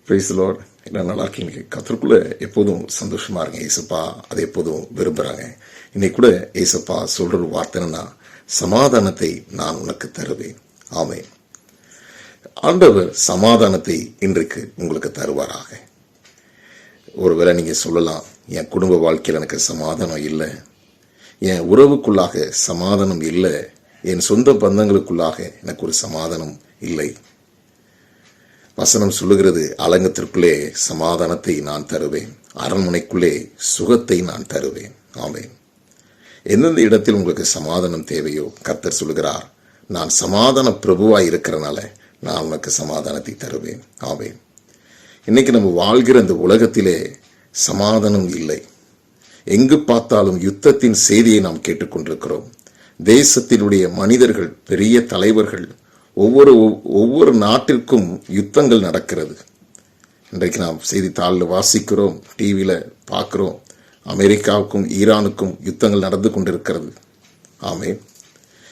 Praise the Lord. என்ன நல்லா இருக்கீங்க? கர்த்தருக்குள்ள எப்போதும் சந்தோஷமா இருங்க. ஏசப்பா அதை எப்போதும் விரும்புறாங்க. இன்னைக்கு கூட ஏசப்பா சொல்ற ஒரு வார்த்தை என்னன்னா, சமாதானத்தை நான் உனக்கு தருவேன். ஆமென். ஆண்டவர் சமாதானத்தை இன்றைக்கு உங்களுக்கு தருவாராக. ஒருவேளை நீங்க சொல்லலாம், என் குடும்ப வாழ்க்கையில் எனக்கு சமாதானம் இல்லை, என் உறவுக்குள்ளாக சமாதானம் இல்லை, என் சொந்த பந்தங்களுக்குள்ளாக எனக்கு ஒரு சமாதானம் இல்லை. வசனம் சொல்லுகிறது, அலங்கத்திற்குள்ளே சமாதானத்தை நான் தருவேன், அரண்மனைக்குள்ளே சுகத்தை நான் தருவேன். ஆமென். எந்தெந்த இடத்தில் உங்களுக்கு சமாதானம் தேவையோ கர்த்தர் சொல்லுகிறார், நான் சமாதான பிரபுவாய் இருக்கிறனால நான் உனக்கு சமாதானத்தை தருவேன். ஆமென். இன்னைக்கு நம்ம வாழ்கிற இந்த உலகத்திலே சமாதானம் இல்லை. எங்கு பார்த்தாலும் யுத்தத்தின் செய்தியை நாம் கேட்டுக்கொண்டிருக்கிறோம். தேசத்தினுடைய மனிதர்கள், பெரிய தலைவர்கள், ஒவ்வொரு நாட்டிற்கும் யுத்தங்கள் நடக்கிறது. இன்றைக்கு நாம் செய்தித்தாளில் வாசிக்கிறோம், டிவியில் பார்க்கிறோம், அமெரிக்காவுக்கும் ஈரானுக்கும் யுத்தங்கள் நடந்து கொண்டிருக்கிறது. ஆமென்.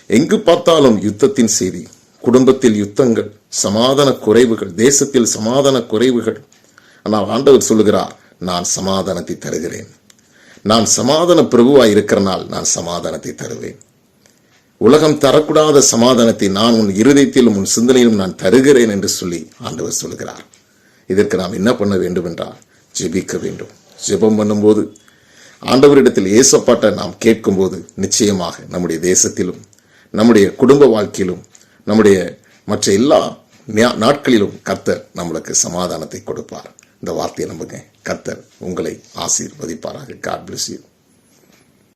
எங்கு பார்த்தாலும் யுத்தத்தின் செய்தி, குடும்பத்தில் யுத்தங்கள், சமாதான குறைவுகள், தேசத்தில் சமாதான குறைவுகள். ஆனால் ஆண்டவர் சொல்லுகிறார், நான் சமாதானத்தை தருகிறேன். நான் சமாதான பிரபுவாய் இருக்கிறனால் நான் சமாதானத்தை தருவேன். உலகம் தரக்கூடாத சமாதானத்தை நான் உன் இருதயத்திலும் உன் சிந்தனையிலும் நான் தருகிறேன் என்று சொல்லி ஆண்டவர் சொல்கிறார். இதற்கு நாம் என்ன பண்ண வேண்டும் என்றால் ஜெபிக்க வேண்டும். ஜெபம் பண்ணும்போது, ஆண்டவரிடத்தில் ஏசப்பாட்ட நாம் கேட்கும்போது, நிச்சயமாக நம்முடைய தேசத்திலும் நம்முடைய குடும்ப வாழ்க்கையிலும் நம்முடைய மற்ற எல்லா நாட்களிலும் கர்த்தர் நம்மளுக்கு சமாதானத்தை கொடுப்பார். இந்த வார்த்தையை நம்புங்க. கர்த்தர் உங்களை ஆசீர்வதிப்பாராக. God bless you.